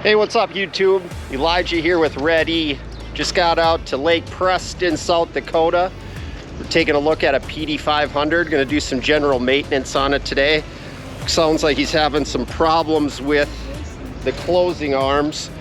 Hey, what's up YouTube? Elijah here with Ready. Just got out to Lake Preston, South Dakota. We're taking a look at a PD500. Gonna do some general maintenance on it today. Sounds like he's having some problems with the closing arms.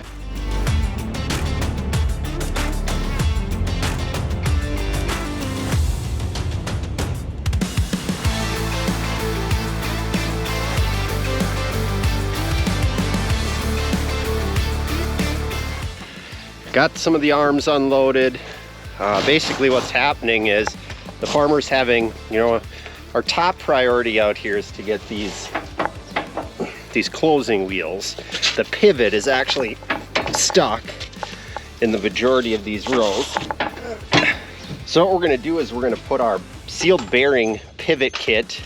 Got some of the arms unloaded. Basically what's happening is the farmer's having, our top priority out here is to get these closing wheels. The pivot is actually stuck in the majority of these rows. So what we're gonna do is we're gonna put our sealed bearing pivot kit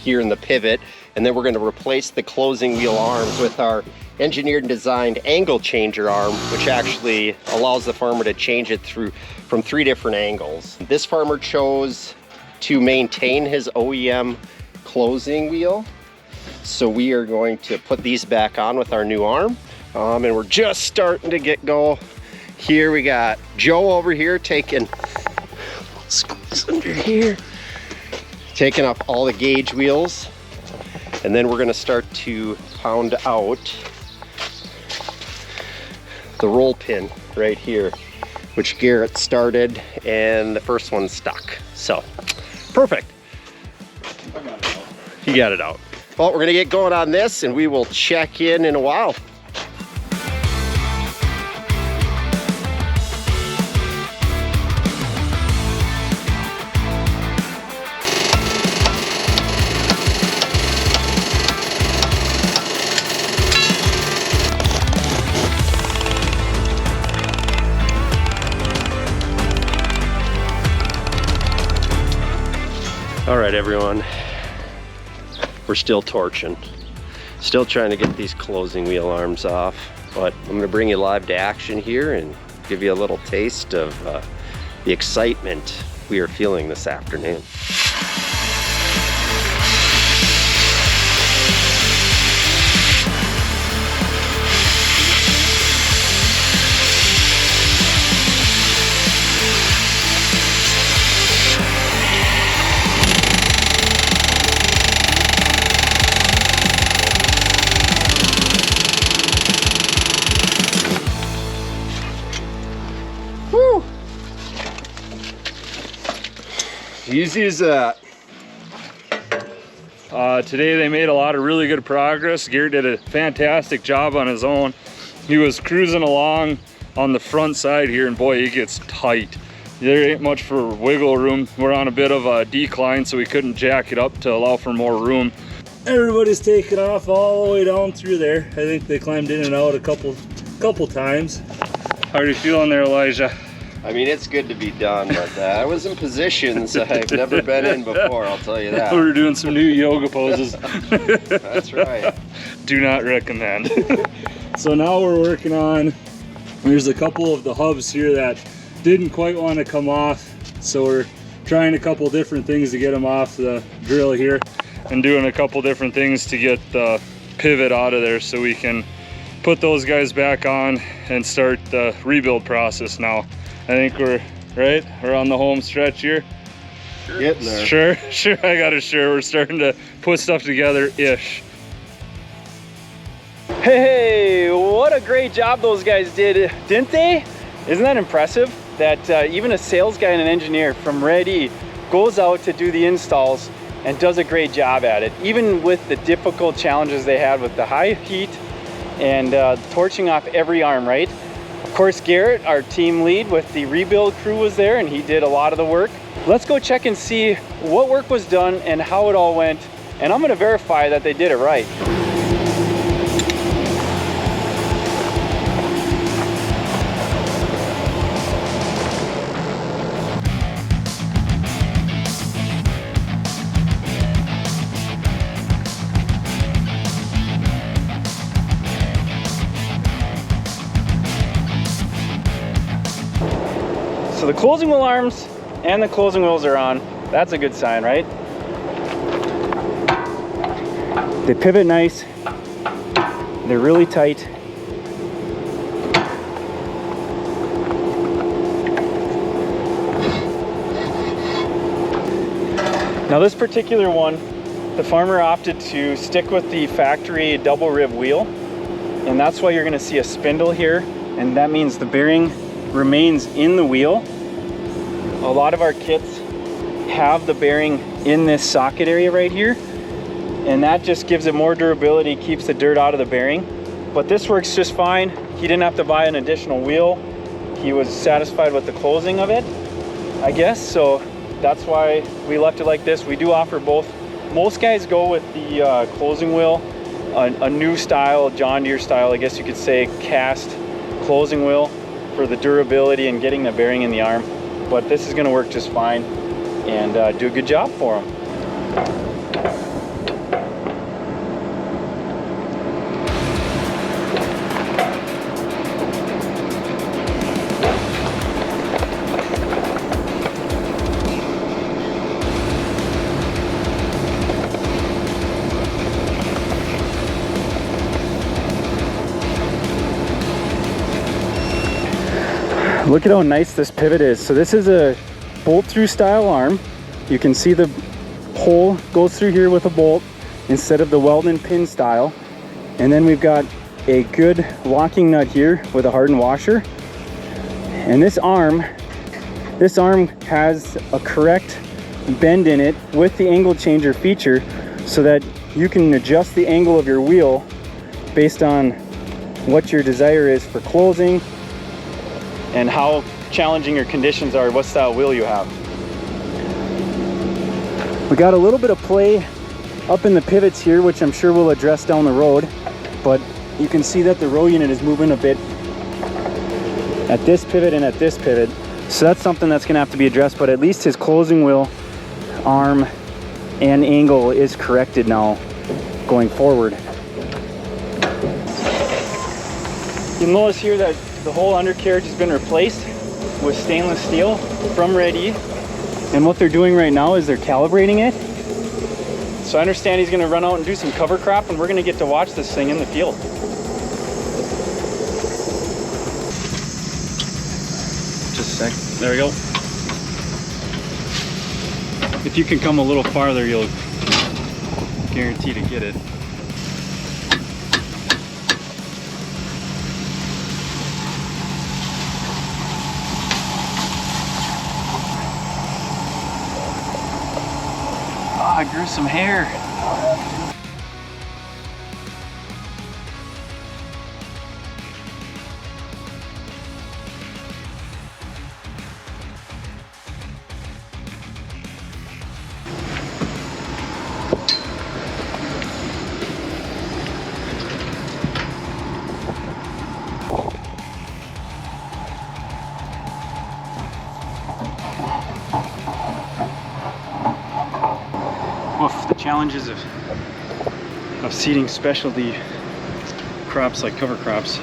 here in the pivot, and then we're gonna replace the closing wheel arms with our engineered and designed angle changer arm, which actually allows the farmer to change it from 3 different angles. This farmer chose to maintain his OEM closing wheel, so we are going to put these back on with our new arm, and we're just starting to get go. Here we got Joe over here taking under here, taking off all the gauge wheels, and then we're going to start to pound out the roll pin right here, which Garrett started, and the first one stuck. So perfect. He got it out. Well, we're gonna get going on this, and we will check in a while. All right, everyone, we're still torching, still trying to get these closing wheel arms off, but I'm gonna bring you live to action here and give you a little taste of the excitement we are feeling this afternoon. Easy as that. Today they made a lot of really good progress. Garrett did a fantastic job on his own. He was cruising along on the front side here, and boy, it gets tight. There ain't much for wiggle room. We're on a bit of a decline, so we couldn't jack it up to allow for more room. Everybody's taken off all the way down through there. I think they climbed in and out a couple times. How are you feeling there, Elijah? I mean, it's good to be done, but I was in positions I've never been in before, I'll tell you that. We're doing some new yoga poses. That's right. Do not recommend. So now we're working on, there's a couple of the hubs here that didn't quite want to come off, so we're trying a couple different things to get them off the drill here, and doing a couple different things to get the pivot out of there so we can put those guys back on and start the rebuild process now. I think we're on the home stretch here. Sure. Getting there. Sure, I got it. Sure, we're starting to put stuff together-ish. Hey, what a great job those guys did, didn't they? Isn't that impressive? That even a sales guy and an engineer from Ready goes out to do the installs and does a great job at it, even with the difficult challenges they had with the high heat and torching off every arm, right? Of course, Garrett, our team lead with the rebuild crew, was there, and he did a lot of the work. Let's go check and see what work was done and how it all went, and I'm going to verify that they did it right. So the closing wheel arms and the closing wheels are on. That's a good sign, right? They pivot nice. They're really tight. Now this particular one, the farmer opted to stick with the factory double rib wheel, and that's why you're going to see a spindle here, and that means the bearing remains in the wheel. A lot of our kits have the bearing in this socket area right here, and that just gives it more durability, keeps the dirt out of the bearing. But this works just fine. He didn't have to buy an additional wheel. He was satisfied with the closing of it, I guess, so that's why we left it like this. We do offer both. Most guys go with the closing wheel, a new style, John Deere style, I guess you could say, cast closing wheel for the durability and getting the bearing in the arm. But this is going to work just fine and do a good job for them. Look at how nice this pivot is. So this is a bolt through style arm. You can see the hole goes through here with a bolt instead of the weld and pin style. And then we've got a good locking nut here with a hardened washer. And this arm has a correct bend in it with the angle changer feature so that you can adjust the angle of your wheel based on what your desire is for closing and how challenging your conditions are, what style wheel you have. We got a little bit of play up in the pivots here, which I'm sure we'll address down the road, but you can see that the row unit is moving a bit at this pivot and at this pivot. So that's something that's gonna have to be addressed, but at least his closing wheel arm and angle is corrected now going forward. You'll notice here that the whole undercarriage has been replaced with stainless steel from Red E. And what they're doing right now is they're calibrating it. So I understand he's gonna run out and do some cover crop, and we're gonna get to watch this thing in the field. Just a sec, there we go. If you can come a little farther, you'll guarantee to get it. I grew some hair. Oof, the challenges of seeding specialty crops like cover crops.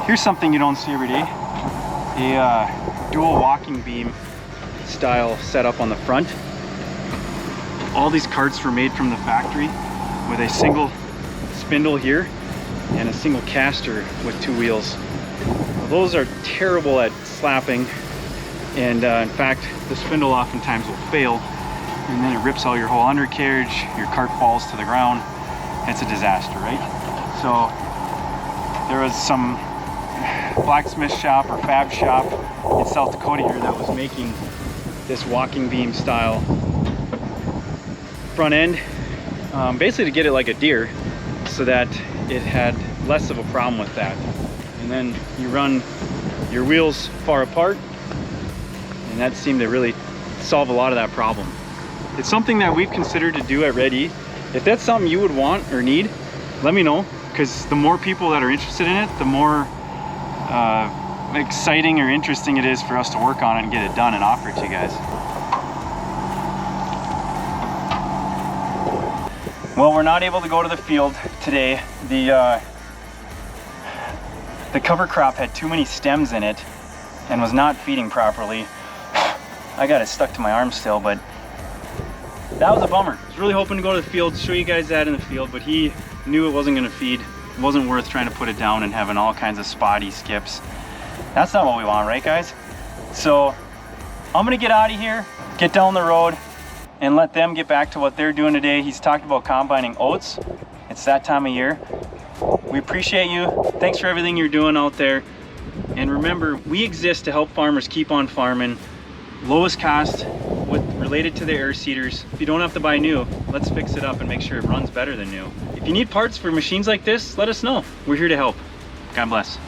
Here's something you don't see every day. A dual walking beam style setup on the front. All these carts were made from the factory with a single spindle here and a single caster with two wheels. Those are terrible at slapping, and in fact the spindle oftentimes will fail, and then it rips out your whole undercarriage, your cart falls to the ground. It's a disaster, right? So there was some blacksmith shop or fab shop in South Dakota here that was making this walking beam style front end, basically to get it like a deer so that it had less of a problem with that. And then you run your wheels far apart, and that seemed to really solve a lot of that problem. It's something that we've considered to do at Red E. If that's something you would want or need, let me know, because the more people that are interested in it, the more exciting or interesting it is for us to work on it and get it done and offer it to you guys. Well, we're not able to go to the field today. The cover crop had too many stems in it and was not feeding properly. I got it stuck to my arm still, but that was a bummer. I was really hoping to go to the field, show you guys that in the field, but he knew it wasn't gonna feed. It wasn't worth trying to put it down and having all kinds of spotty skips. That's not what we want, right guys? So I'm gonna get out of here, get down the road, and let them get back to what they're doing today. He's talked about combining oats. It's that time of year. We appreciate you. Thanks for everything you're doing out there. And remember, we exist to help farmers keep on farming. Lowest cost related to the air seeders. If you don't have to buy new, let's fix it up and make sure it runs better than new. If you need parts for machines like this, let us know. We're here to help. God bless.